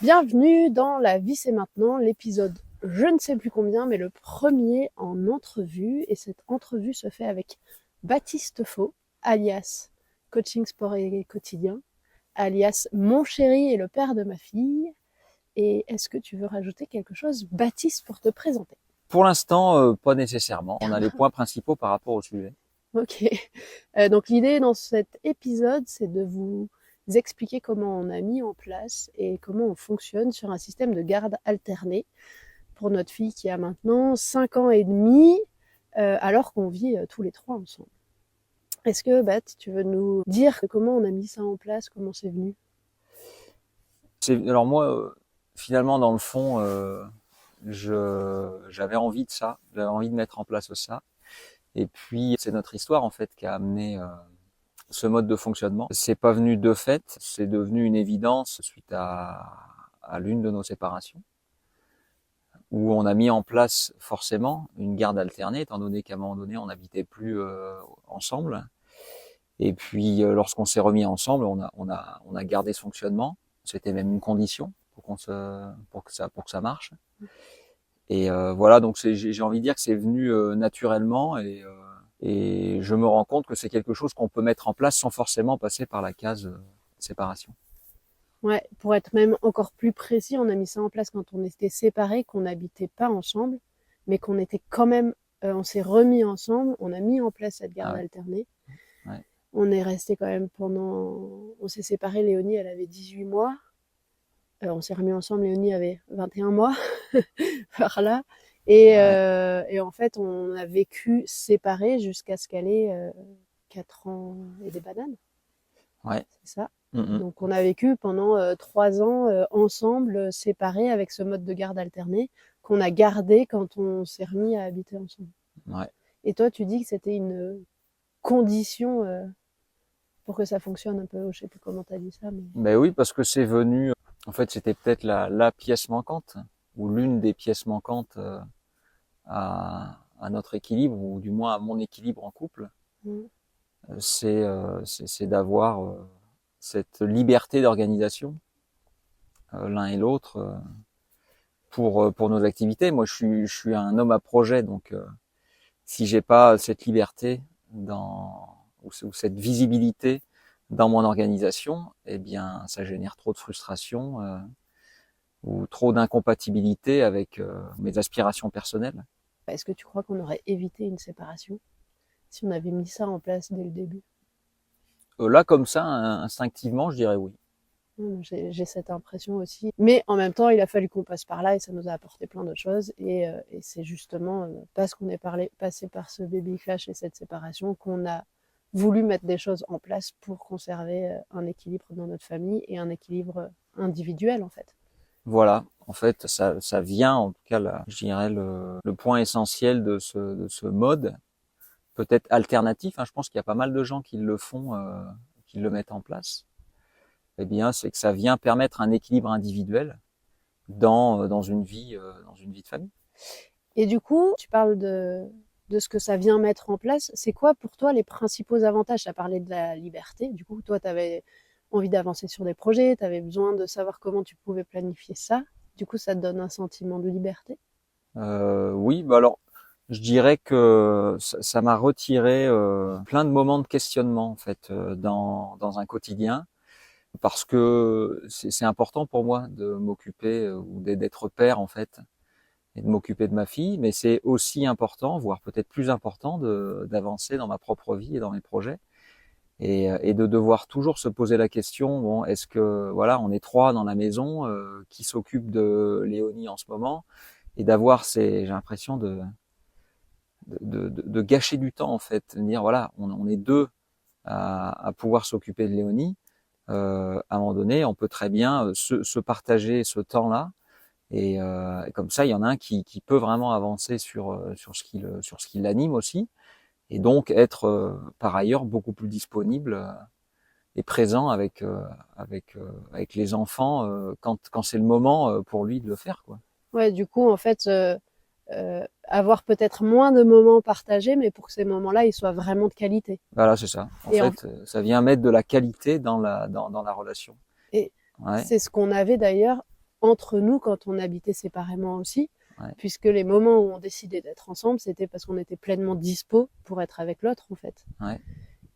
Bienvenue dans La vie c'est maintenant, l'épisode je ne sais plus combien, mais le premier en entrevue. Et cette entrevue se fait avec Baptiste Faux, alias Coaching Sport et Quotidien, alias Mon chéri et le père de ma fille. Et est-ce que tu veux rajouter quelque chose, Baptiste, pour te présenter? Pour l'instant, pas nécessairement. On a les points principaux par rapport au sujet. Ok. Donc l'idée dans cet épisode, c'est de vous expliquer comment on a mis en place et comment on fonctionne sur un système de garde alternée pour notre fille qui a maintenant 5 ans et demi, alors qu'on vit tous les trois ensemble. Est-ce que, Bat, tu veux nous dire comment on a mis ça en place, comment c'est venu? Alors moi, finalement, dans le fond, j'avais envie de ça. J'avais envie de mettre en place ça. Et puis, c'est notre histoire, en fait, qui a amené ce mode de fonctionnement. C'est pas venu de fait. C'est devenu une évidence suite à l'une de nos séparations, où on a mis en place forcément une garde alternée, étant donné qu'à un moment donné, on n'habitait plus ensemble. Et puis, lorsqu'on s'est remis ensemble, on a gardé ce fonctionnement. C'était même une condition pour que ça marche. Et voilà, donc j'ai envie de dire que c'est venu naturellement et je me rends compte que c'est quelque chose qu'on peut mettre en place sans forcément passer par la case séparation. Ouais, pour être même encore plus précis, on a mis ça en place quand on était séparés, qu'on n'habitait pas ensemble, mais qu'on était quand même, on s'est remis ensemble, on a mis en place cette Ah garde ouais, alternée. ouais, On est resté quand même on s'est séparés, Léonie, elle avait 18 mois. On s'est remis ensemble, Léonie avait 21 mois, par là. ouais, Et en fait, on a vécu séparés jusqu'à ce qu'elle ait 4 ans et des bananes, ouais. c'est ça. Mm, Donc on a vécu pendant 3 ans ensemble, séparés, avec ce mode de garde alterné qu'on a gardé quand on s'est remis à habiter ensemble. ouais. Et toi, tu dis que c'était une condition pour que ça fonctionne un peu, je sais plus comment tu as dit ça, mais... Ben oui, parce que c'est venu, en fait, c'était peut-être la pièce manquante, ou l'une des pièces manquantes à notre équilibre, ou du moins à mon équilibre en couple. Mm. C'est d'avoir cette liberté d'organisation l'un et l'autre pour nos activités. Moi, je suis un homme à projet, donc si j'ai pas cette liberté ou cette visibilité dans mon organisation, eh bien, ça génère trop de frustration ou trop d'incompatibilité avec mes aspirations personnelles. Est-ce que tu crois qu'on aurait évité une séparation si on avait mis ça en place dès le début? Là, comme ça, instinctivement, je dirais oui. J'ai cette impression aussi. Mais en même temps, il a fallu qu'on passe par là et ça nous a apporté plein d'autres choses. Et c'est justement parce qu'on est passé par ce baby clash et cette séparation qu'on a voulu mettre des choses en place pour conserver un équilibre dans notre famille et un équilibre individuel, en fait. Voilà, en fait, ça vient, en tout cas, là, je dirais, le point essentiel de ce mode, peut-être alternatif, hein, je pense qu'il y a pas mal de gens qui le font, qui le mettent en place, eh bien, c'est que ça vient permettre un équilibre individuel dans une vie de famille. Et du coup, tu parles de ce que ça vient mettre en place. C'est quoi pour toi les principaux avantages? Tu as parlé de la liberté. Du coup, toi, tu avais envie d'avancer sur des projets, tu avais besoin de savoir comment tu pouvais planifier ça. Du coup, ça te donne un sentiment de liberté. Oui, bah alors, je dirais que ça m'a retiré plein de moments de questionnement, en fait, dans un quotidien. Parce que c'est important pour moi de m'occuper ou d'être père en fait et de m'occuper de ma fille, mais c'est aussi important, voire peut-être plus important, d'avancer dans ma propre vie et dans mes projets et de devoir toujours se poser la question bon, est-ce que voilà, on est trois dans la maison, qui s'occupe de Léonie en ce moment et d'avoir j'ai l'impression de gâcher du temps en fait, de dire voilà, on est deux à pouvoir s'occuper de Léonie. À un moment donné, on peut très bien se partager ce temps-là, et comme ça, il y en a un qui peut vraiment avancer sur ce qui l'anime aussi, et donc être par ailleurs beaucoup plus disponible et présent avec les enfants quand c'est le moment pour lui de le faire, quoi. Ouais, du coup, en fait, avoir peut-être moins de moments partagés, mais pour que ces moments-là, ils soient vraiment de qualité. Voilà, c'est ça. En Et, en, fait, ça vient mettre de la qualité dans la relation. et Ouais, c'est ce qu'on avait d'ailleurs. entre nous quand on habitait séparément aussi, Ouais. puisque les moments où on décidait d'être ensemble, c'était parce qu'on était pleinement dispo pour être avec l'autre, en fait. Ouais.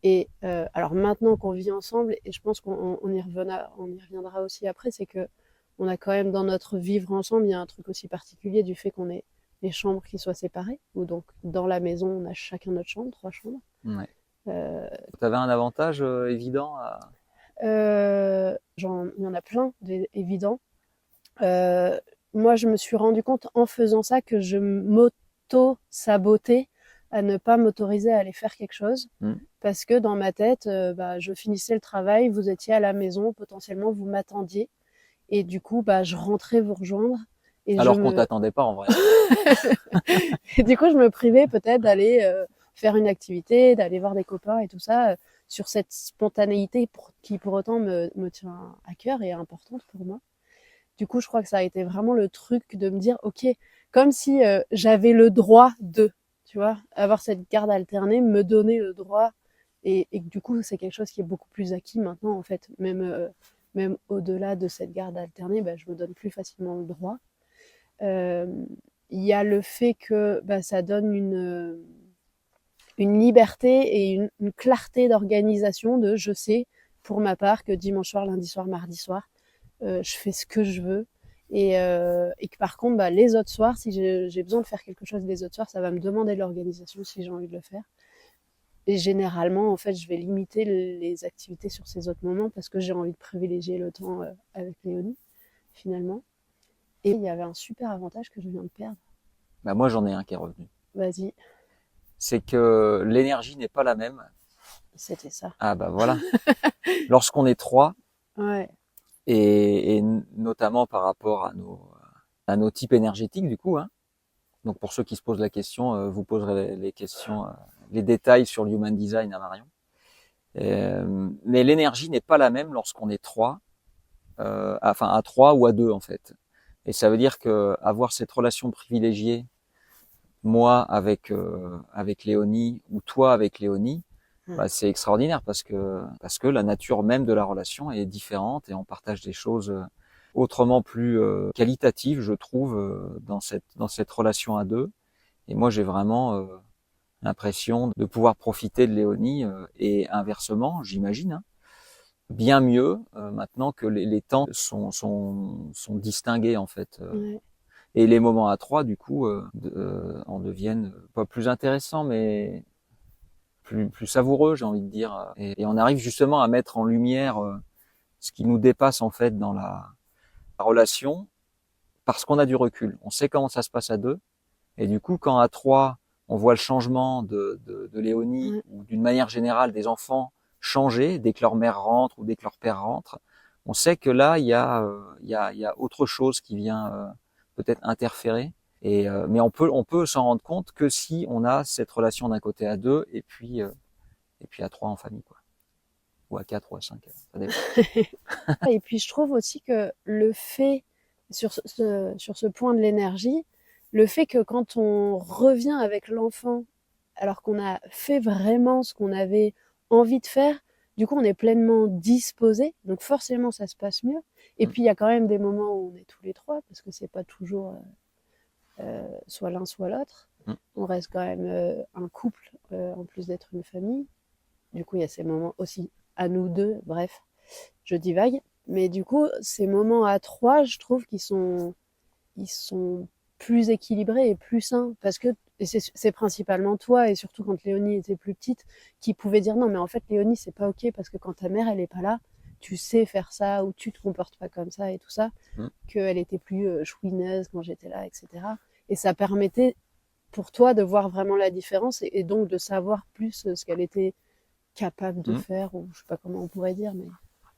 Et alors maintenant qu'on vit ensemble, et je pense qu'on y reviendra aussi après, c'est que on a quand même dans notre vivre ensemble, il y a un truc aussi particulier du fait qu'on ait les chambres qui soient séparées, ou donc dans la maison, on a chacun notre chambre, 3 chambres. Ouais. Euh, T'avais un avantage évident il y en a plein évidents. Moi, je me suis rendu compte en faisant ça que je m'auto-sabotais à ne pas m'autoriser à aller faire quelque chose. Parce que dans ma tête, je finissais le travail, vous étiez à la maison, potentiellement vous m'attendiez. Et du coup, je rentrais vous rejoindre. Et alors qu'on t'attendait pas en vrai. et du coup, je me privais peut-être d'aller faire une activité, d'aller voir des copains et tout ça, sur cette spontanéité qui pour autant me tient à cœur et est importante pour moi. Du coup, je crois que ça a été vraiment le truc de me dire, ok, comme si j'avais le droit de, tu vois, avoir cette garde alternée, me donner le droit, et que du coup, c'est quelque chose qui est beaucoup plus acquis maintenant, en fait, même au-delà de cette garde alternée, je me donne plus facilement le droit. Il y a le fait que ça donne une liberté et une clarté d'organisation de je sais pour ma part que dimanche soir, lundi soir, mardi soir, je fais ce que je veux et que par contre les autres soirs, si j'ai besoin de faire quelque chose les autres soirs, ça va me demander de l'organisation si j'ai envie de le faire. Et généralement, en fait, je vais limiter les activités sur ces autres moments parce que j'ai envie de privilégier le temps avec Léonie, finalement. Et il y avait un super avantage que je viens de perdre. Moi, j'en ai un qui est revenu. Vas-y. C'est que l'énergie n'est pas la même. C'était ça. Ah voilà. Lorsqu'on est 3, ouais. et notamment par rapport à nos types énergétiques du coup. Hein. Donc pour ceux qui se posent la question, vous poserez les questions, les détails sur l'Human Design à Marion. Mais l'énergie n'est pas la même lorsqu'on est 3, à 3 ou à 2 en fait. Et ça veut dire que avoir cette relation privilégiée, moi avec Léonie ou toi avec Léonie, c'est extraordinaire parce que la nature même de la relation est différente et on partage des choses autrement plus qualitatives, je trouve, dans cette relation à deux. Et moi, j'ai vraiment l'impression de pouvoir profiter de Léonie et inversement, j'imagine, hein, bien mieux maintenant que les temps sont distingués en fait. Ouais. Et les moments à 3, du coup, en deviennent pas plus intéressants, mais plus savoureux, j'ai envie de dire. Et on arrive justement à mettre en lumière ce qui nous dépasse en fait dans la relation, parce qu'on a du recul. On sait comment ça se passe à 2. Et du coup, quand à 3, on voit le changement de Léonie, ou d'une manière générale des enfants changer dès que leur mère rentre ou dès que leur père rentre, on sait que là, il y a autre chose qui vient peut-être interférer. Mais on peut s'en rendre compte que si on a cette relation d'un côté à 2 et puis à 3 en famille, quoi. Ou à 4 ou à 5, ça dépend. Et puis je trouve aussi que le fait, sur ce point de l'énergie, le fait que quand on revient avec l'enfant, alors qu'on a fait vraiment ce qu'on avait envie de faire, du coup on est pleinement disposé, donc forcément ça se passe mieux. Et puis il y a quand même des moments où on est tous les trois, parce que c'est pas toujours soit l'un soit l'autre. On reste quand même un couple, en plus d'être une famille. Du coup il y a ces moments aussi à nous deux, bref, je divague. Mais du coup, ces moments à 3, je trouve qu'ils sont plus équilibrés et plus sains. Parce que c'est principalement toi, et surtout quand Léonie était plus petite, qui pouvait dire non, mais en fait, Léonie, c'est pas ok parce que quand ta mère, elle est pas là, tu sais faire ça ou tu te comportes pas comme ça et tout ça. Qu'elle était plus chouineuse quand j'étais là, etc. Et ça permettait pour toi de voir vraiment la différence et donc de savoir plus ce qu'elle était capable de faire, ou je sais pas comment on pourrait dire, mais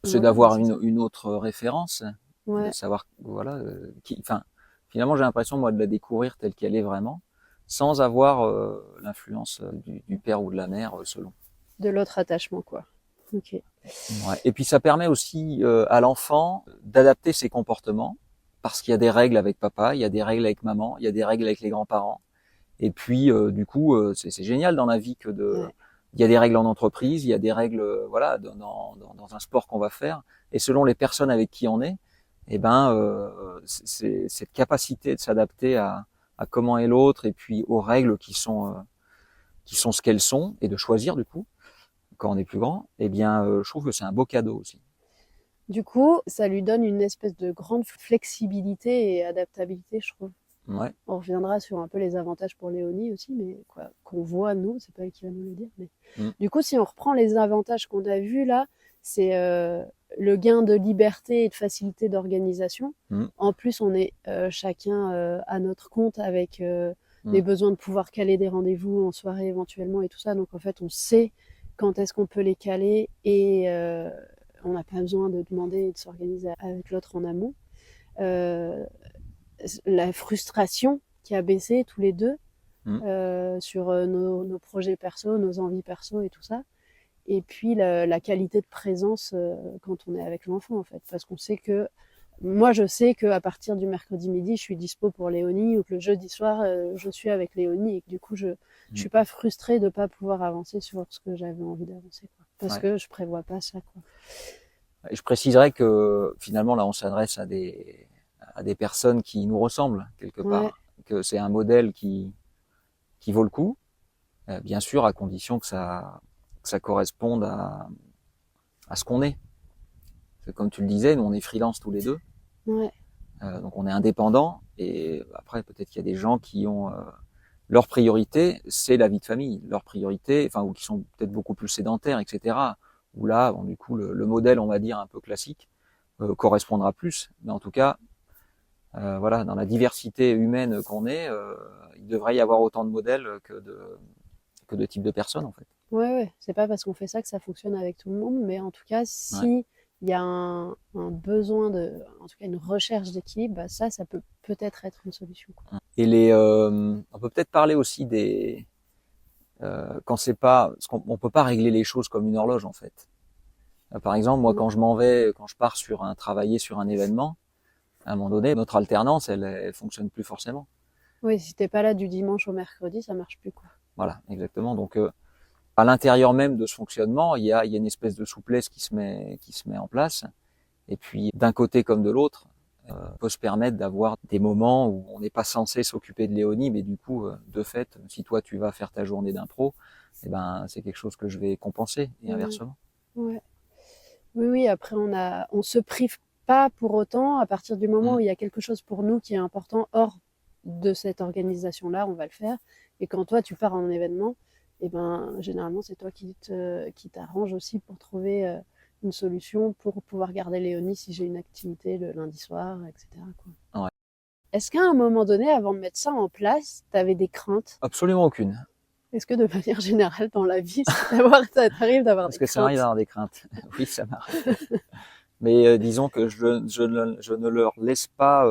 c'est d'avoir une autre référence, de savoir finalement j'ai l'impression moi de la découvrir telle qu'elle est vraiment, sans avoir l'influence du père ou de la mère selon. De l'autre attachement, quoi. Ok. Ouais. Et puis ça permet aussi à l'enfant d'adapter ses comportements, parce qu'il y a des règles avec papa, il y a des règles avec maman, il y a des règles avec les grands-parents. Et puis du coup c'est génial dans la vie que il y a des règles en entreprise, il y a des règles dans un sport qu'on va faire, et selon les personnes avec qui on est, et ben c'est cette capacité de s'adapter à comment est l'autre et puis aux règles qui sont ce qu'elles sont et de choisir du coup quand on est plus grand, eh bien je trouve que c'est un beau cadeau aussi. Du coup, ça lui donne une espèce de grande flexibilité et adaptabilité, je trouve. Ouais. On reviendra sur un peu les avantages pour Léonie aussi, mais quoi, qu'on voit nous, c'est pas elle qui va nous le dire. Mais du coup, si on reprend les avantages qu'on a vus là, c'est le gain de liberté et de facilité d'organisation. En plus, on est chacun à notre compte avec les besoins de pouvoir caler des rendez-vous en soirée éventuellement et tout ça. Donc en fait, on sait quand est-ce qu'on peut les caler et on n'a pas besoin de demander et de s'organiser avec l'autre en amont. La frustration qui a baissé tous les deux sur nos projets perso, nos envies perso et tout ça. Et puis la qualité de présence quand on est avec l'enfant en fait. Parce qu'on sait que, moi je sais qu'à partir du mercredi midi, je suis dispo pour Léonie ou que le jeudi soir, je suis avec Léonie et que du coup, je suis pas frustrée de pas pouvoir avancer sur ce que j'avais envie d'avancer. Quoi. Parce que je prévois pas ça. Quoi. Et je préciserais que finalement là on s'adresse à des personnes qui nous ressemblent quelque part, que c'est un modèle qui vaut le coup, bien sûr à condition que ça corresponde à ce qu'on est. Parce que comme tu le disais, nous on est freelance tous les deux, donc on est indépendants et après peut-être qu'il y a des gens qui ont leur priorité, c'est la vie de famille, leur priorité, enfin ou qui sont peut-être beaucoup plus sédentaires, etc. Où là, bon, du coup le modèle on va dire un peu classique correspondra plus, mais en tout cas voilà, dans la diversité humaine qu'on est, il devrait y avoir autant de modèles que de types de personnes en fait. Ouais, c'est pas parce qu'on fait ça que ça fonctionne avec tout le monde, mais en tout cas, si il y a un besoin en tout cas une recherche d'équilibre, bah ça peut peut-être être une solution. Quoi. Et on peut peut-être parler aussi quand c'est pas, parce qu'on peut pas régler les choses comme une horloge en fait. Par exemple, moi quand je pars travailler sur un événement, à un moment donné, notre alternance, elle fonctionne plus forcément. Oui, si t'es pas là du dimanche au mercredi, ça marche plus, quoi. Voilà, exactement. Donc, à l'intérieur même de ce fonctionnement, il y a une espèce de souplesse qui se met en place. Et puis, d'un côté comme de l'autre, on peut se permettre d'avoir des moments où on n'est pas censé s'occuper de Léonie, mais du coup, de fait, si toi tu vas faire ta journée d'impro, eh ben, c'est quelque chose que je vais compenser et inversement. Ouais. Oui, après on se prive pas pour autant à partir du moment où il y a quelque chose pour nous qui est important hors de cette organisation-là, on va le faire. Et quand toi tu pars en événement, eh ben généralement c'est toi qui t'arrange aussi pour trouver une solution pour pouvoir garder Léonie si j'ai une activité le lundi soir, etc. Quoi. Ouais. Est-ce qu'à un moment donné, avant de mettre ça en place, tu avais des craintes? Absolument aucune. Est-ce que de manière générale dans la vie, ça t'arrive d'avoir des craintes? Est-ce que ça arrive d'avoir des craintes? Oui, ça m'arrive. Mais disons que je ne leur laisse pas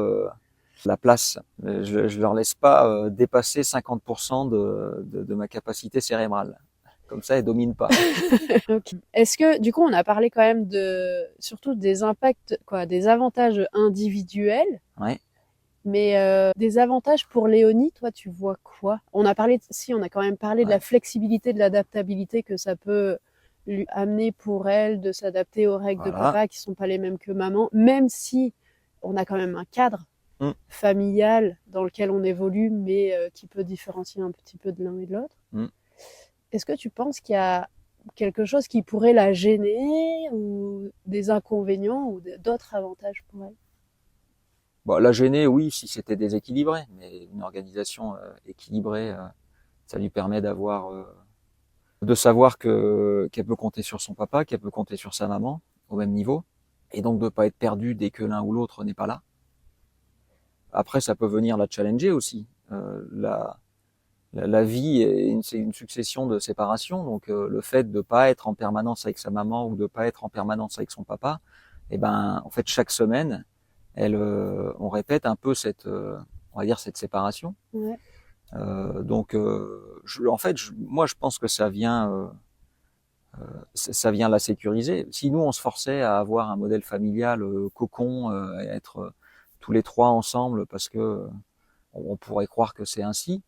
la place. Je leur laisse pas dépasser 50% de ma capacité cérébrale. Comme ça, elles dominent pas. Okay. Est-ce que, du coup, on a parlé quand même surtout des impacts, quoi, des avantages individuels. Ouais. Mais des avantages pour Léonie, toi, tu vois quoi? On a quand même parlé de la flexibilité, de l'adaptabilité que ça peut lui amener pour elle, de s'adapter aux règles de papa qui sont pas les mêmes que maman, même si on a quand même un cadre familial dans lequel on évolue, mais qui peut différencier un petit peu de l'un et de l'autre. Est-ce que tu penses qu'il y a quelque chose qui pourrait la gêner ou des inconvénients ou d'autres avantages pour elle? Bon, la gêner, oui, si c'était déséquilibré, mais une organisation équilibrée, ça lui permet de savoir qu'elle peut compter sur son papa, qu'elle peut compter sur sa maman au même niveau, et donc de pas être perdue dès que l'un ou l'autre n'est pas là. Après, ça peut venir la challenger aussi. La vie, c'est une succession de séparations, donc le fait de pas être en permanence avec sa maman ou de pas être en permanence avec son papa, eh ben, en fait, chaque semaine, on répète un peu on va dire cette séparation. Ouais. Donc, moi, je pense que ça vient la sécuriser. Si nous, on se forçait à avoir un modèle familial cocon, à être tous les trois ensemble, parce que on pourrait croire que c'est ainsi,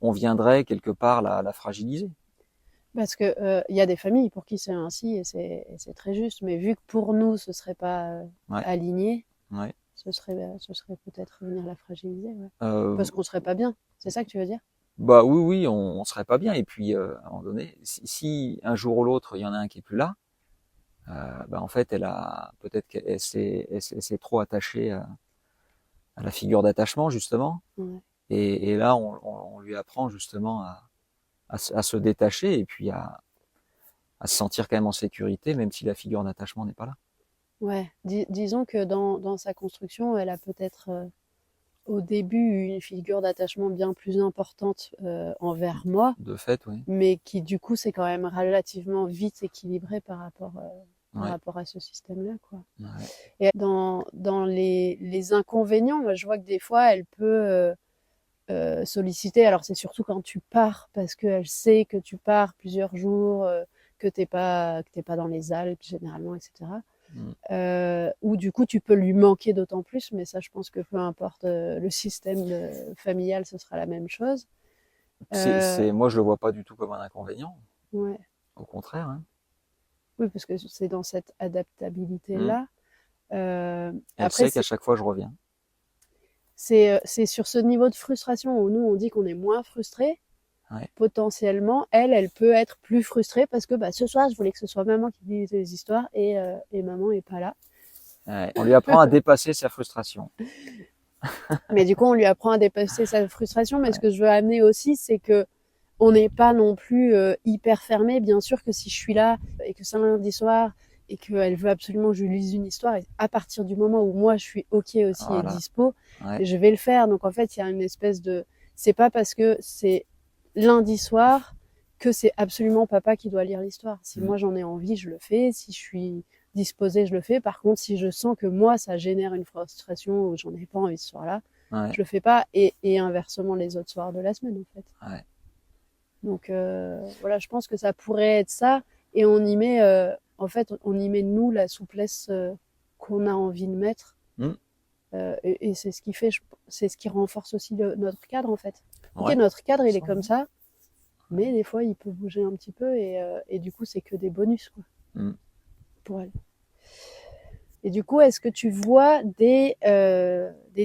on viendrait quelque part la fragiliser. Parce que y a des familles pour qui c'est ainsi et c'est très juste, mais vu que pour nous ce serait pas aligné, Ouais. Ce serait peut-être venir la fragiliser, ouais. Euh, Parce qu'on serait pas bien. C'est ça que tu veux dire? Bah oui, oui, on serait pas bien. Et puis, à un moment donné, si un jour ou l'autre, il y en a un qui est plus là, bah en fait, peut-être qu'elle s'est trop attachée à la figure d'attachement, justement. Ouais. Et là, on lui apprend justement à se détacher et puis à se sentir quand même en sécurité, même si la figure d'attachement n'est pas là. Ouais. Disons que dans sa construction, elle a peut-être au début une figure d'attachement bien plus importante envers moi, De fait, oui. mais qui du coup c'est quand même relativement vite équilibré par Ouais, rapport à ce système-là, quoi. ouais. Et dans les inconvénients, moi je vois que des fois elle peut solliciter, alors c'est surtout quand tu pars, parce qu'elle sait que tu pars plusieurs jours, que t'es pas dans les Alpes généralement, etc. Mm. Ou du coup tu peux lui manquer d'autant plus, mais ça je pense que peu importe le système familial, ce sera la même chose. Moi, je le vois pas du tout comme un inconvénient. Ouais. Au contraire, hein. Oui, parce que c'est dans cette Mm. adaptabilité-là. Elle Après, sait qu'à chaque fois, je reviens. c'est sur ce niveau de frustration où nous, on dit qu'on est moins frustré. Ouais. Potentiellement, elle peut être plus frustrée parce que bah, ce soir, je voulais que ce soit maman qui dise les histoires et maman est pas là. Ouais. On lui apprend à dépasser sa frustration. Mais du coup, on lui apprend à dépasser sa frustration. Mais ce Ouais. que je veux amener aussi, c'est que on n'est pas non plus hyper fermé. Bien sûr que si je suis là et que c'est un lundi soir et qu'elle veut absolument que je lui lise une histoire, et à partir du moment où moi je suis OK aussi et Voilà. dispo, Ouais. je vais le faire. Donc en fait, il y a une espèce de. C'est pas parce que c'est lundi soir que c'est absolument papa qui doit lire l'histoire. Si Mm. moi j'en ai envie, je le fais. Si je suis disposée, je le fais. Par contre, si je sens que moi ça génère une frustration ou j'en ai pas envie ce soir-là, Ouais. je le fais pas. Et inversement les autres soirs de la semaine en fait. Ouais. Donc voilà, je pense que ça pourrait être ça. Et on y met, en fait, on y met nous la souplesse qu'on a envie de mettre. Mm. Et c'est ce qui fait, c'est ce qui renforce aussi notre cadre en fait. Ok, Ouais. notre cadre il est Sans comme doute. ça, mais des fois il peut bouger un petit peu et du coup c'est que des bonus quoi, Mm. pour elle. Et du coup, est-ce que tu vois des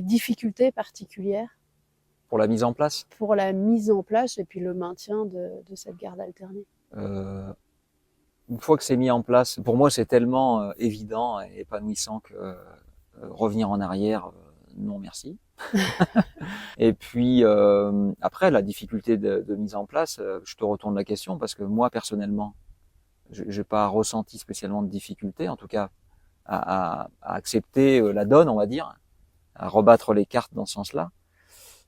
difficultés particulières Pour la mise en place, pour la mise en place et puis le maintien de cette garde alternée? euh, une fois que c'est mis en place, pour moi, c'est tellement évident et épanouissant que revenir en arrière, non merci. Et puis après, la difficulté de mise en place, je te retourne la question parce que moi personnellement, je n'ai pas ressenti spécialement de difficulté, en tout cas à accepter la donne, on va dire, à rebattre les cartes dans ce sens-là.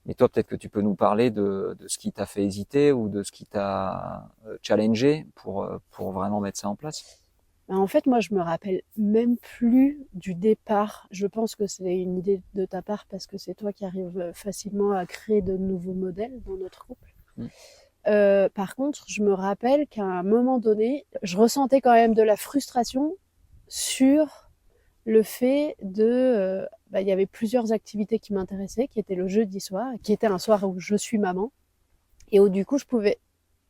Mais toi, peut-être que tu peux nous parler de ce qui t'a fait hésiter ou de ce qui t'a challengé pour vraiment mettre ça en place. En fait, moi, je me rappelle même plus du départ. Je pense que c'est une idée de ta part parce que c'est toi qui arrives facilement à créer de nouveaux modèles dans notre couple. Mm. Par contre, je me rappelle qu'à un moment donné, je ressentais quand même de la frustration sur le fait il y avait plusieurs activités qui m'intéressaient, qui étaient le jeudi soir, qui était un soir où je suis maman, et où du coup, je pouvais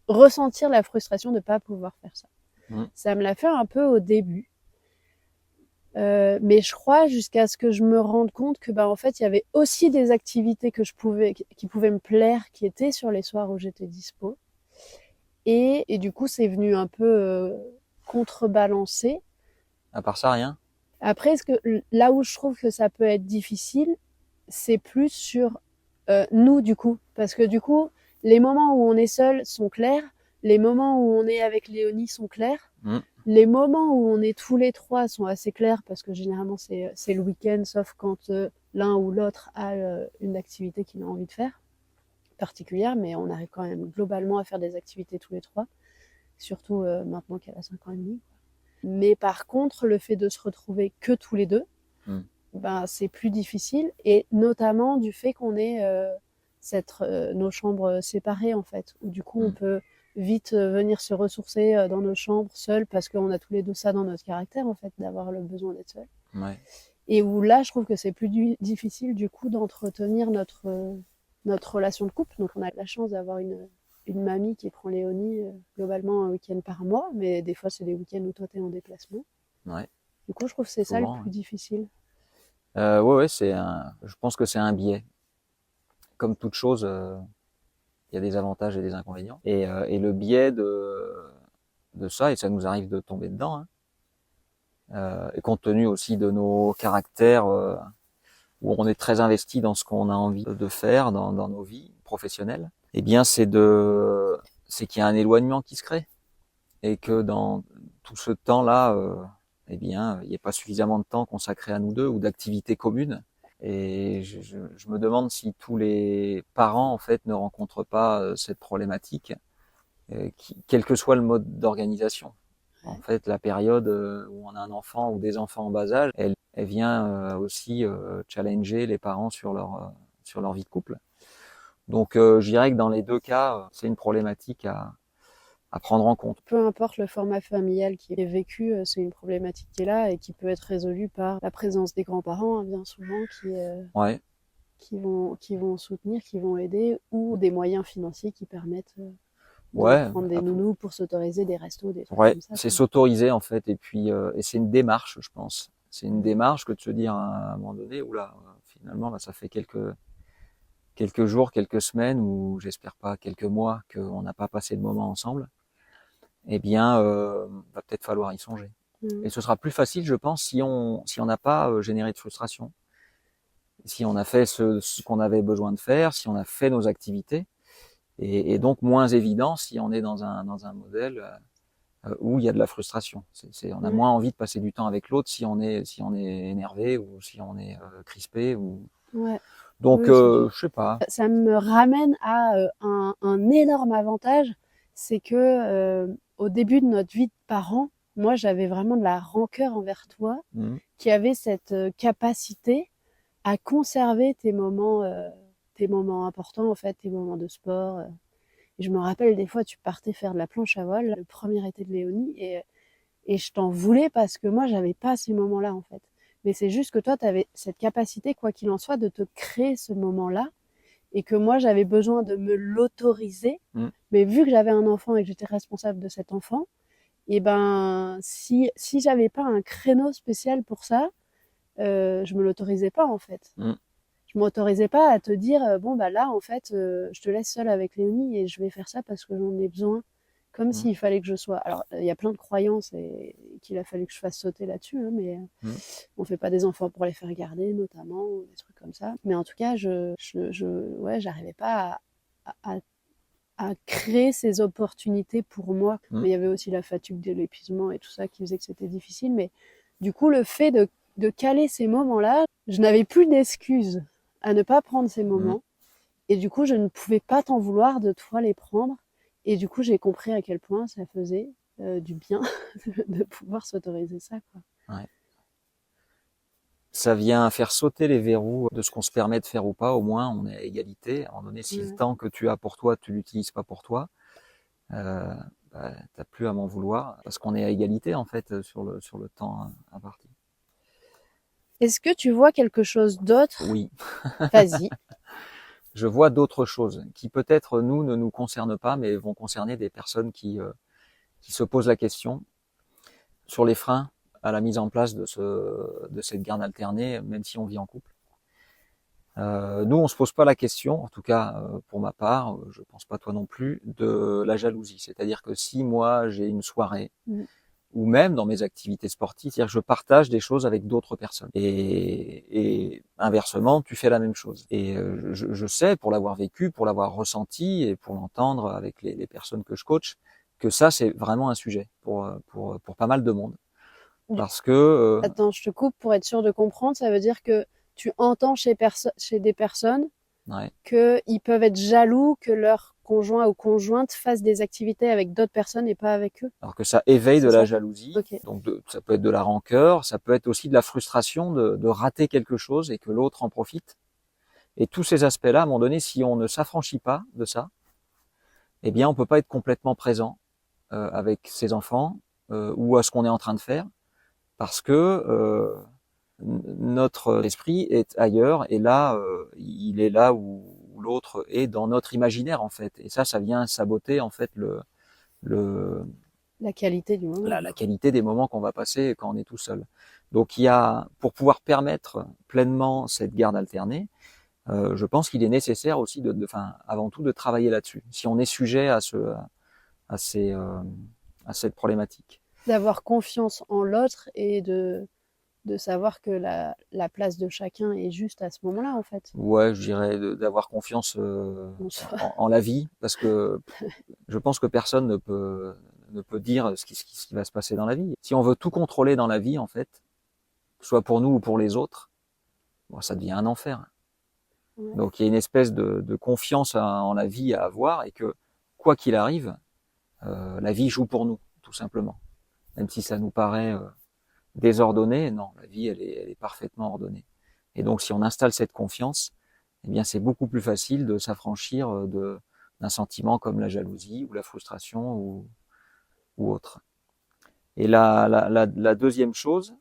ressentir la frustration de ne pas pouvoir faire ça. Mm. Ça me l'a fait un peu au début. Mais je crois jusqu'à ce que je me rende compte que en fait il y avait aussi des activités qui pouvaient me plaire qui étaient sur les soirs où j'étais dispo et du coup c'est venu un peu contrebalancer. À part ça, rien. Après là où je trouve que ça peut être difficile c'est plus sur nous du coup parce que du coup les moments où on est seul sont clairs, les moments où on est avec Léonie sont clairs. Mm. Les moments où on est tous les trois sont assez clairs parce que généralement c'est le week-end, sauf quand l'un ou l'autre a une activité qu'il a envie de faire particulière, mais on arrive quand même globalement à faire des activités tous les trois, surtout maintenant qu'elle a 5 ans et demi. Mais par contre, le fait de se retrouver que tous les deux, Mm. c'est plus difficile, et notamment du fait qu'on ait nos chambres séparées en fait, où du coup on peut vite venir se ressourcer dans nos chambres seuls parce qu'on a tous les deux ça dans notre caractère en fait, d'avoir le besoin d'être seul. Ouais. Et où là, je trouve que c'est plus difficile du coup d'entretenir notre relation de couple. Donc on a la chance d'avoir une mamie qui prend Léonie globalement un week-end par mois, mais des fois c'est des week-ends où toi t'es en déplacement. Ouais. Du coup, je trouve que c'est ça le Souvent. plus difficile. Ouais, je pense que c'est un biais. Comme toute chose, il y a des avantages et des inconvénients. Et le biais de ça, et ça nous arrive de tomber dedans, hein, et compte tenu aussi de nos caractères, où on est très investi dans ce qu'on a envie de faire dans nos vies professionnelles, eh bien c'est qu'il y a un éloignement qui se crée et que dans tout ce temps-là, eh bien il n'y a pas suffisamment de temps consacré à nous deux ou d'activités communes. Et je me demande si tous les parents en fait ne rencontrent pas cette problématique, quel que soit le mode d'organisation. En fait, la période où on a un enfant ou des enfants en bas âge, elle vient aussi challenger les parents sur leur vie de couple. Donc, je dirais que dans les deux cas, c'est une problématique à prendre en compte. Peu importe le format familial qui est vécu, c'est une problématique qui est là et qui peut être résolue par la présence des grands-parents, hein, bien souvent, Ouais, qui vont soutenir, qui vont aider, ou des moyens financiers qui permettent de ouais, prendre des nounous pour s'autoriser des restos, des trucs ouais, comme ça. c'est s'autoriser en fait, et puis et c'est une démarche, je pense. C'est une démarche que de se dire à un moment donné, oula, finalement là, ça fait quelques jours, quelques semaines, ou j'espère pas quelques mois, qu'on n'a pas passé de moment ensemble. Eh bien, va peut-être falloir y songer. Et ce sera plus facile, je pense, si on n'a pas généré de frustration, si on a fait ce qu'on avait besoin de faire, si on a fait nos activités, et donc moins évident si on est dans un modèle où il y a de la frustration. On a moins envie de passer du temps avec l'autre si on est énervé ou si on est crispé ou. Ouais. Donc, Oui, je sais pas. ça me ramène à un énorme avantage, c'est que au début de notre vie de parents, moi j'avais vraiment de la rancœur envers toi, qui avait cette capacité à conserver tes moments importants en fait, tes moments de sport. Et je me rappelle des fois tu partais faire de la planche à voile le premier été de Léonie et je t'en voulais parce que moi j'avais pas ces moments-là en fait. Mais c'est juste que toi tu avais cette capacité quoi qu'il en soit de te créer ce moment-là et que moi j'avais besoin de me l'autoriser. Mais vu que j'avais un enfant et que j'étais responsable de cet enfant, et ben si j'avais pas un créneau spécial pour ça, je me l'autorisais pas en fait. Je m'autorisais pas à te dire bon bah là en fait je te laisse seule avec Léonie et je vais faire ça parce que j'en ai besoin, comme s'il fallait que je sois. Alors il y a plein de croyances et qu'il a fallu que je fasse sauter là-dessus, hein, mais on fait pas des enfants pour les faire garder notamment ou des trucs comme ça. Mais en tout cas ouais j'arrivais pas à, à créer ces opportunités pour moi. Mais il y avait aussi la fatigue de l'épuisement et tout ça qui faisait que c'était difficile. Mais du coup, le fait de caler ces moments-là, je n'avais plus d'excuses à ne pas prendre ces moments. Et du coup, je ne pouvais pas t'en vouloir de toi les prendre. Et du coup, j'ai compris à quel point ça faisait du bien de pouvoir s'autoriser ça, quoi. Ouais. Ça vient faire sauter les verrous de ce qu'on se permet de faire ou pas. Au moins, on est à égalité. À un moment donné, si le temps que tu as pour toi, tu l'utilises pas pour toi, bah, t'as plus à m'en vouloir parce qu'on est à égalité en fait sur le temps imparti. Est-ce que tu vois quelque chose d'autre? Oui. Vas-y. Je vois d'autres choses qui peut-être ne nous concernent pas, mais vont concerner des personnes qui se posent la question sur les freins à la mise en place de cette garde alternée, même si on vit en couple. Nous, on se pose pas la question, en tout cas pour ma part, je pense pas toi non plus, de la jalousie. C'est-à-dire que si moi j'ai une soirée, ou même dans mes activités sportives, c'est-à-dire que je partage des choses avec d'autres personnes. Et inversement, tu fais la même chose. Et je sais, pour l'avoir vécu, pour l'avoir ressenti et pour l'entendre avec les personnes que je coach, que ça c'est vraiment un sujet pour pas mal de monde. Parce que Attends, je te coupe pour être sûr de comprendre. Ça veut dire que tu entends chez des personnes qu'ils peuvent être jaloux que leur conjoint ou conjointe fasse des activités avec d'autres personnes et pas avec eux. Alors que ça éveille de la jalousie, okay. Donc ça peut être de la rancœur, ça peut être aussi de la frustration de rater quelque chose et que l'autre en profite. Et tous ces aspects-là, à un moment donné, si on ne s'affranchit pas de ça, eh bien on peut pas être complètement présent avec ses enfants ou à ce qu'on est en train de faire, parce que notre esprit est ailleurs et là, il est là où l'autre est dans notre imaginaire en fait. Et ça vient saboter en fait la qualité du moment. La qualité des moments qu'on va passer quand on est tout seul. Donc pour pouvoir permettre pleinement cette garde alternée, je pense qu'il est nécessaire aussi avant tout de travailler là-dessus. Si on est sujet à cette problématique. D'avoir confiance en l'autre et de savoir que la place de chacun est juste à ce moment-là, en fait. Ouais, je dirais d'avoir confiance en la vie, parce que je pense que personne ne peut dire ce qui va se passer dans la vie. Si on veut tout contrôler dans la vie, en fait, que ce soit pour nous ou pour les autres, bon, ça devient un enfer. Ouais. Donc il y a une espèce de confiance en la vie à avoir, et que quoi qu'il arrive, la vie joue pour nous, tout simplement. Même si ça nous paraît désordonné, non, la vie elle est parfaitement ordonnée. Et donc si on installe cette confiance, eh bien c'est beaucoup plus facile de s'affranchir d'un sentiment comme la jalousie ou la frustration ou autre. Et la deuxième chose,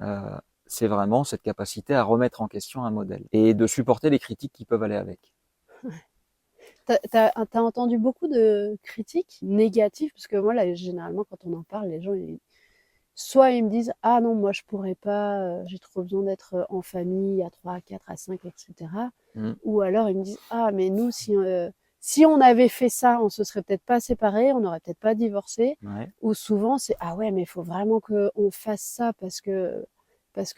euh, c'est vraiment cette capacité à remettre en question un modèle et de supporter les critiques qui peuvent aller avec. T'as entendu beaucoup de critiques négatives, parce que moi, là, généralement, quand on en parle, les gens, soit ils me disent ah non, moi je pourrais pas, j'ai trop besoin d'être en famille à 3, à 4, à 5, etc. Ou alors ils me disent ah mais nous si on avait fait ça, on se serait peut-être pas séparés, on n'aurait peut-être pas divorcé. Ouais. Ou souvent c'est ah ouais mais il faut vraiment qu'on fasse ça parce que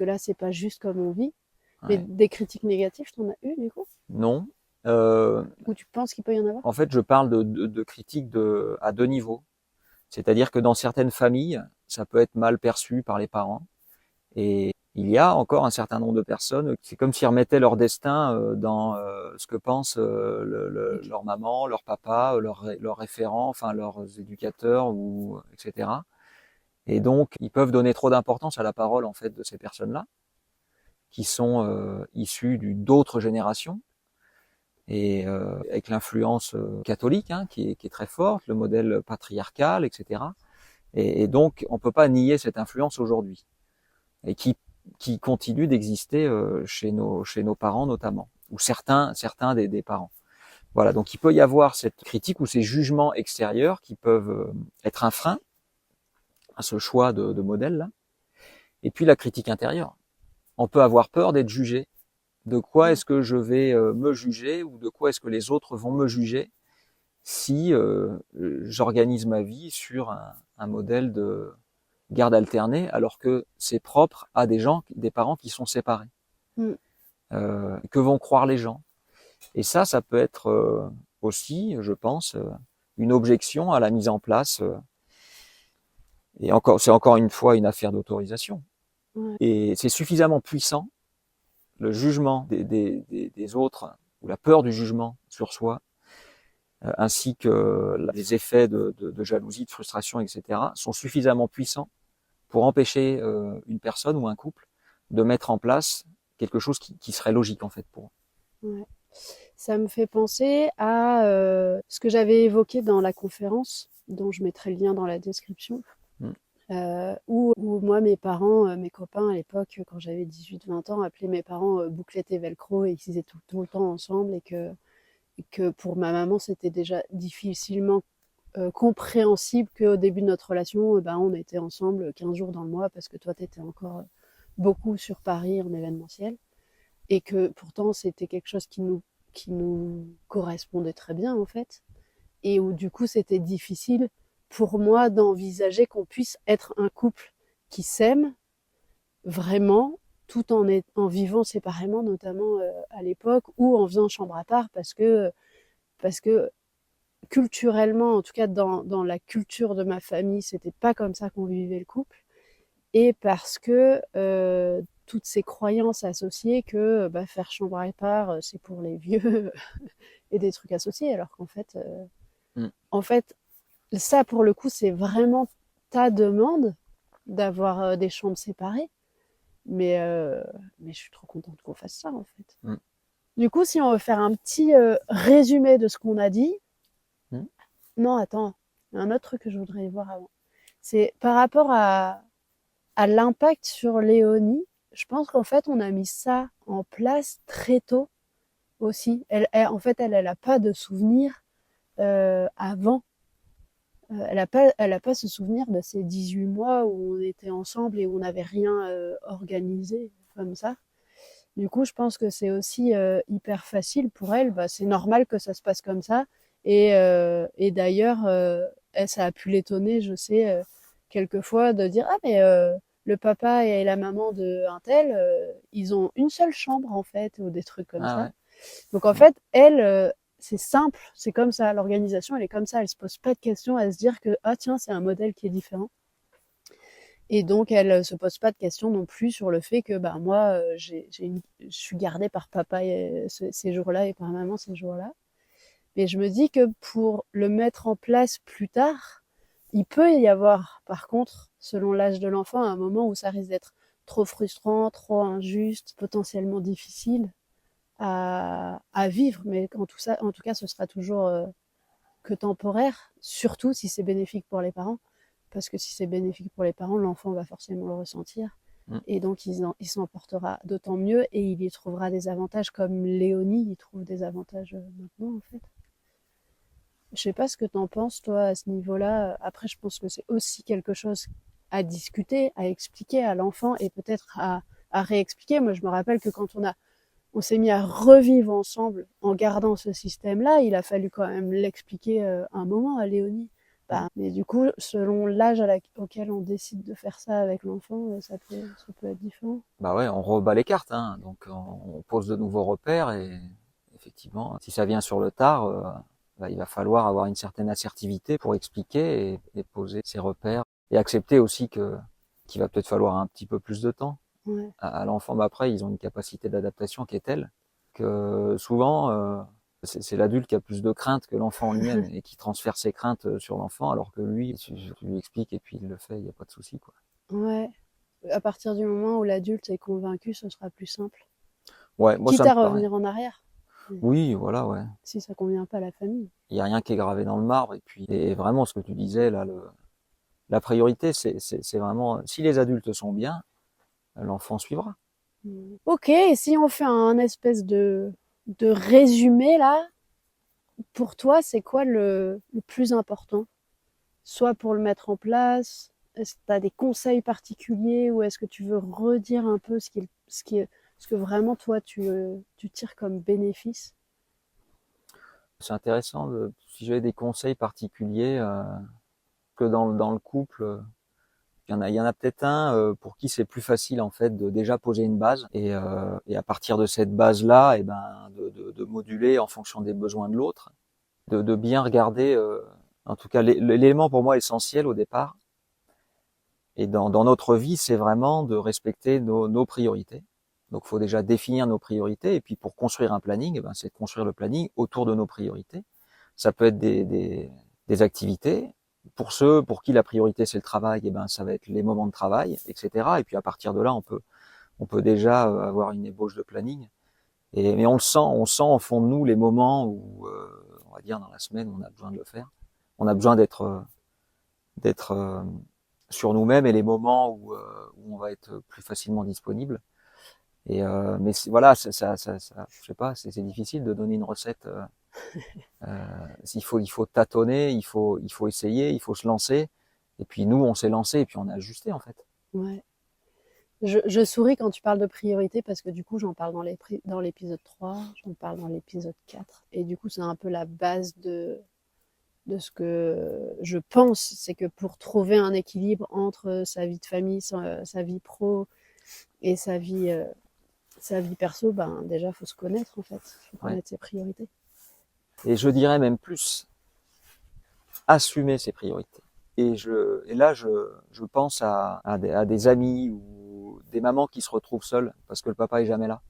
là c'est pas juste comme on vit. Mais Ouais. des critiques négatives, t'en as eu du coup? Non. Ou tu penses qu'il peut y en avoir? En fait, je parle de critiques à deux niveaux. C'est-à-dire que dans certaines familles, ça peut être mal perçu par les parents. Et il y a encore un certain nombre de personnes, c'est comme s'ils remettaient leur destin dans ce que pensent leur maman, leur papa, leurs référents, enfin leurs éducateurs, etc. Et donc, ils peuvent donner trop d'importance à la parole en fait de ces personnes-là, qui sont issues d'autres générations, et avec l'influence catholique qui est très forte, le modèle patriarcal, etc. Et donc, on peut pas nier cette influence aujourd'hui, et qui continue d'exister chez nos parents notamment, ou certains des parents. Voilà, donc il peut y avoir cette critique ou ces jugements extérieurs qui peuvent être un frein à ce choix de modèle là. Et puis la critique intérieure. On peut avoir peur d'être jugé. De quoi est-ce que je vais me juger, ou de quoi est-ce que les autres vont me juger si j'organise ma vie sur un modèle de garde alternée, alors que c'est propre à des parents qui sont séparés. Que vont croire les gens? Et ça peut être aussi, je pense, une objection à la mise en place. Et c'est encore une fois une affaire d'autorisation. Ouais. Et c'est suffisamment puissant, le jugement des autres, ou la peur du jugement sur soi, ainsi que les effets de jalousie, de frustration, etc., sont suffisamment puissants pour empêcher une personne ou un couple de mettre en place quelque chose qui serait logique en fait pour eux. Ouais. Ça me fait penser à ce que j'avais évoqué dans la conférence, dont je mettrai le lien dans la description, où moi, mes parents, mes copains à l'époque, quand j'avais 18-20 ans, appelaient mes parents bouclette et velcro, et qu'ils étaient tout le temps ensemble, et que pour ma maman, c'était déjà difficilement compréhensible qu'au début de notre relation, on était ensemble 15 jours dans le mois, parce que toi, tu étais encore beaucoup sur Paris en événementiel, et que pourtant, c'était quelque chose qui nous correspondait très bien, en fait, et où du coup, c'était difficile pour moi d'envisager qu'on puisse être un couple qui s'aime vraiment, tout en vivant séparément, notamment à l'époque, ou en faisant chambre à part, parce que culturellement, en tout cas dans la culture de ma famille, c'était pas comme ça qu'on vivait le couple, et parce que toutes ces croyances associées que faire chambre à part, c'est pour les vieux, et des trucs associés, alors en fait, ça pour le coup, c'est vraiment ta demande d'avoir des chambres séparées, mais je suis trop contente qu'on fasse ça en fait. Du coup, si on veut faire un petit résumé de ce qu'on a dit, non, attends, il y a un autre truc que je voudrais voir avant. C'est par rapport à l'impact sur Léonie. Je pense qu'en fait, on a mis ça en place très tôt aussi. En fait, elle a pas de souvenirs avant elle a pas ce souvenir de ces 18 mois où on était ensemble et où on n'avait rien organisé comme ça. Du coup, je pense que c'est aussi hyper facile pour elle. Bah, c'est normal que ça se passe comme ça. Et d'ailleurs, elle, ça a pu l'étonner, je sais, quelquefois, de dire ah mais le papa et la maman de un tel, ils ont une seule chambre en fait, ou des trucs comme Ah ça. ouais. Donc en fait, elle, c'est simple, c'est comme ça. L'organisation, elle est comme ça. Elle se pose pas de questions à se dire que ah tiens, c'est un modèle qui est différent. Et donc, elle se pose pas de questions non plus sur le fait que bah, moi, je suis gardée par papa ces jours-là et par maman ces jours-là. Mais je me dis que pour le mettre en place plus tard, il peut y avoir, par contre, selon l'âge de l'enfant, un moment où ça risque d'être trop frustrant, trop injuste, potentiellement difficile à vivre. Mais en tout cas, ce sera toujours que temporaire, surtout si c'est bénéfique pour les parents. Parce que si c'est bénéfique pour les parents, l'enfant va forcément le ressentir. Mm. Et donc, il s'en portera d'autant mieux et il y trouvera des avantages comme Léonie y trouve des avantages maintenant, en fait. Je sais pas ce que tu en penses, toi, à ce niveau-là. Après, je pense que c'est aussi quelque chose à discuter, à expliquer à l'enfant et peut-être à réexpliquer. Moi, je me rappelle que quand on s'est mis à revivre ensemble en gardant ce système-là, il a fallu quand même l'expliquer un moment à Léonie. Bah, mais du coup, selon l'âge auquel on décide de faire ça avec l'enfant, ça peut être différent. Bah ouais, on rebat les cartes, hein. Donc on pose de nouveaux repères et effectivement, si ça vient sur le tard, bah, il va falloir avoir une certaine assertivité pour expliquer et poser ses repères et accepter aussi qu'il va peut-être falloir un petit peu plus de temps Ouais. à l'enfant. Mais après, ils ont une capacité d'adaptation qui est telle que souvent, c'est l'adulte qui a plus de craintes que l'enfant lui-même et qui transfère ses craintes sur l'enfant, alors que lui, tu lui expliques et puis il le fait, il n'y a pas de souci, quoi. Ouais. À partir du moment où l'adulte est convaincu, ce sera plus simple. Ouais, moi ça Quitte me à paraît. revenir en arrière, Oui, voilà, ouais. si ça convient pas à la famille. Il n'y a rien qui est gravé dans le marbre. Et puis, et vraiment, ce que tu disais là, la priorité, c'est vraiment, si les adultes sont bien, l'enfant suivra. Ok, et si on fait un espèce de résumé là, pour toi, c'est quoi le plus important? Soit pour le mettre en place, est-ce que tu as des conseils particuliers ou est-ce que tu veux redire un peu ce que vraiment toi tu tires comme bénéfice? C'est intéressant si j'avais des conseils particuliers, que dans le couple, il y en a peut-être un pour qui c'est plus facile en fait de déjà poser une base et à partir de cette base-là, et ben de moduler en fonction des besoins de l'autre, de bien regarder, en tout cas l'élément pour moi essentiel au départ et dans notre vie, c'est vraiment de respecter nos priorités. Donc, il faut déjà définir nos priorités. Et puis, pour construire un planning, eh ben, c'est de construire le planning autour de nos priorités. Ça peut être des activités. Pour ceux pour qui la priorité c'est le travail, eh ben, ça va être les moments de travail, etc. Et puis, à partir de là, on peut déjà avoir une ébauche de planning. Mais on sent au fond de nous les moments où, on va dire dans la semaine, on a besoin de le faire. On a besoin d'être sur nous-mêmes et les moments où on va être plus facilement disponible. Mais voilà, je sais pas, c'est difficile de donner une recette. Il faut tâtonner, il faut essayer, il faut se lancer. Et puis nous, on s'est lancé et puis on a ajusté en fait. Ouais. Je souris quand tu parles de priorité parce que du coup, j'en parle dans l'épisode 3, j'en parle dans l'épisode 4. Et du coup, c'est un peu la base de ce que je pense. C'est que pour trouver un équilibre entre sa vie de famille, sa vie pro et sa vie perso, ben, déjà, il faut se connaître en fait. Il faut Ouais. connaître ses priorités. Et je dirais même plus, assumer ses priorités. Et là, je pense à des amis ou des mamans qui se retrouvent seules parce que le papa est jamais là.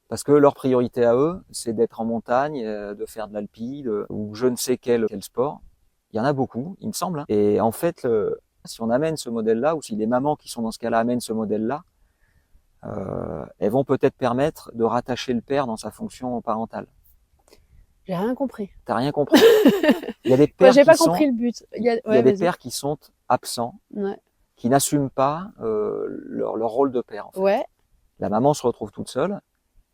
Parce que leur priorité à eux, c'est d'être en montagne, de faire de l'alpi, ou je ne sais quel sport. Il y en a beaucoup, il me semble. Et en fait, si on amène ce modèle-là, ou si les mamans qui sont dans ce cas-là amènent ce modèle-là, elles vont peut-être permettre de rattacher le père dans sa fonction parentale. J'ai rien compris. T'as rien compris? Il y a des Moi, pères j'ai qui pas sont, compris le but. il y a des pères qui sont absents, Ouais. qui n'assument pas leur rôle de père. En fait. Ouais. La maman se retrouve toute seule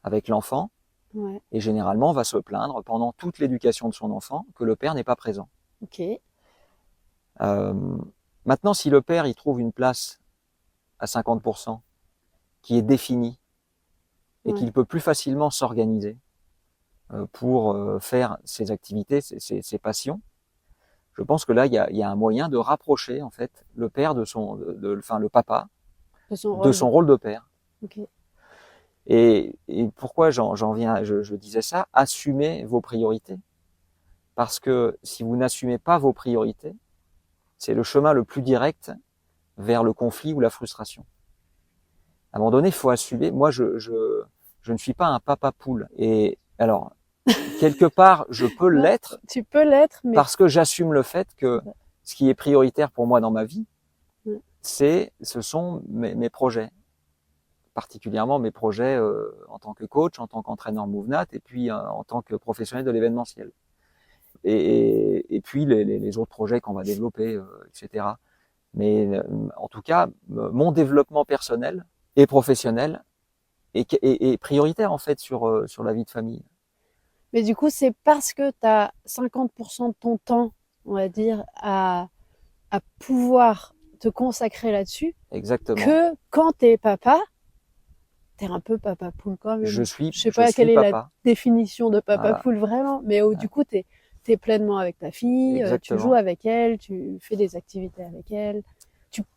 avec l'enfant. Ouais. Et généralement va se plaindre pendant toute l'éducation de son enfant que le père n'est pas présent. Ok. Euh, Maintenant, si le père il trouve une place à 50% qui est définie et Ouais. qu'il peut plus facilement s'organiser pour faire ses activités, ses passions, je pense que là, il y a un moyen de rapprocher en fait le père enfin le papa De son de rôle son de. rôle de père. Ok. Et pourquoi j'en viens, je disais ça, assumez vos priorités. Parce que si vous n'assumez pas vos priorités, c'est le chemin le plus direct vers le conflit ou la frustration. À un moment donné, il faut assumer. Moi, je ne suis pas un papa poule. Et alors, quelque part, je peux Non, l'être tu peux l'être, mais parce que j'assume le fait que ce qui est prioritaire pour moi dans ma vie, mm. ce sont mes projets, particulièrement mes projets en tant que coach, en tant qu'entraîneur MoveNat et puis en tant que professionnel de l'événementiel. Et puis les autres projets qu'on va développer, etc. Mais en tout cas, mon développement personnel et professionnel est prioritaire en fait sur la vie de famille. Mais du coup, c'est parce que tu as 50% de ton temps, on va dire, à pouvoir te consacrer là-dessus, Exactement. que quand t'es papa, t'es un peu papa poule quand même. Je sais Je pas quelle suis est la papa. définition de papa Voilà. poule vraiment, mais du coup, t'es pleinement avec ta fille, tu joues Exactement. avec elle, tu fais des activités avec elle,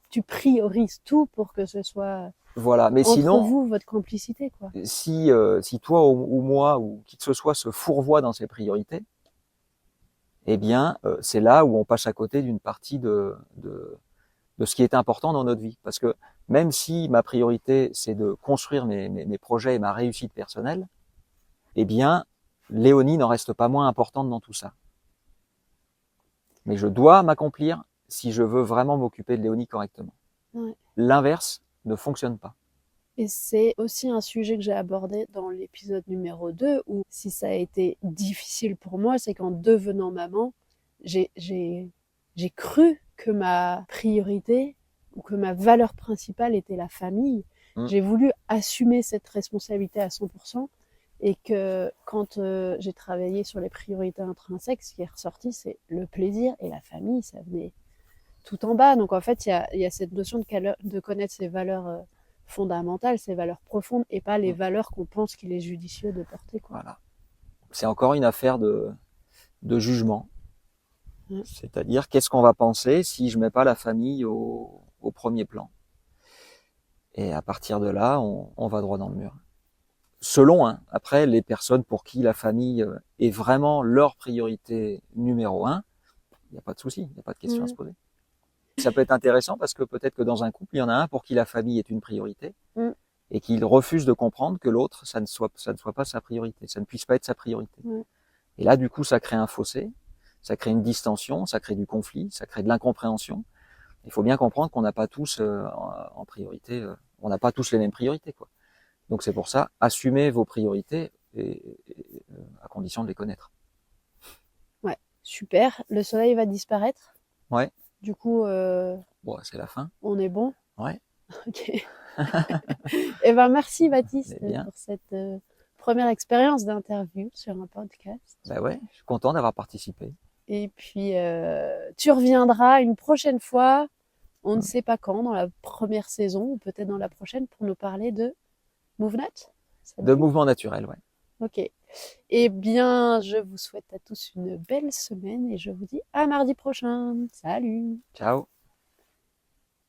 tu priorises tout pour que ce soit Voilà. Mais entre sinon, vous votre complicité, quoi. si toi ou moi ou qui que ce soit se fourvoie dans ses priorités, eh bien, c'est là où on passe à côté d'une partie de ce qui est important dans notre vie. Parce que même si ma priorité, c'est de construire mes projets et ma réussite personnelle, eh bien, Léonie n'en reste pas moins importante dans tout ça. Mais je dois m'accomplir si je veux vraiment m'occuper de Léonie correctement. Ouais. L'inverse ne fonctionne pas. Et c'est aussi un sujet que j'ai abordé dans l'épisode numéro 2, où si ça a été difficile pour moi, c'est qu'en devenant maman, j'ai cru que ma priorité ou que ma valeur principale était la famille. J'ai voulu assumer cette responsabilité à 100%, et que quand j'ai travaillé sur les priorités intrinsèques, ce qui est ressorti, c'est le plaisir et la famille, ça venait tout en bas. Donc en fait, il y a cette notion de connaître ses valeurs fondamentales, ses valeurs profondes, et pas les valeurs qu'on pense qu'il est judicieux de porter, quoi. Voilà. C'est encore une affaire de jugement. C'est-à-dire, qu'est-ce qu'on va penser si je mets pas la famille au premier plan? Et à partir de là, on va droit dans le mur. Selon, hein, après, les personnes pour qui la famille est vraiment leur priorité numéro un, il n'y a pas de souci, il n'y a pas de question à se poser. Ça peut être intéressant parce que peut-être que dans un couple, il y en a un pour qui la famille est une priorité et qu'il refuse de comprendre que l'autre, ça ne soit pas sa priorité, ça ne puisse pas être sa priorité. Et là, du coup, ça crée un fossé, ça crée une distension, ça crée du conflit, ça crée de l'incompréhension. Il faut bien comprendre qu'on n'a pas tous en priorité, on n'a pas tous les mêmes priorités, quoi. Donc c'est pour ça, assumez vos priorités à condition de les connaître. Ouais, super. Le soleil va disparaître. Ouais. Du coup, bon, c'est la fin. On est bon. Ouais. Ok. Eh ben merci Baptiste bien. pour cette première expérience d'interview sur un podcast. Ben ouais, je suis content d'avoir participé. Et puis tu reviendras une prochaine fois, on ne sait pas quand, dans la première saison ou peut-être dans la prochaine, pour nous parler de MoveNat. De mouvement naturel, ouais. Ok. Eh bien, je vous souhaite à tous une belle semaine et je vous dis à mardi prochain. Salut. Ciao.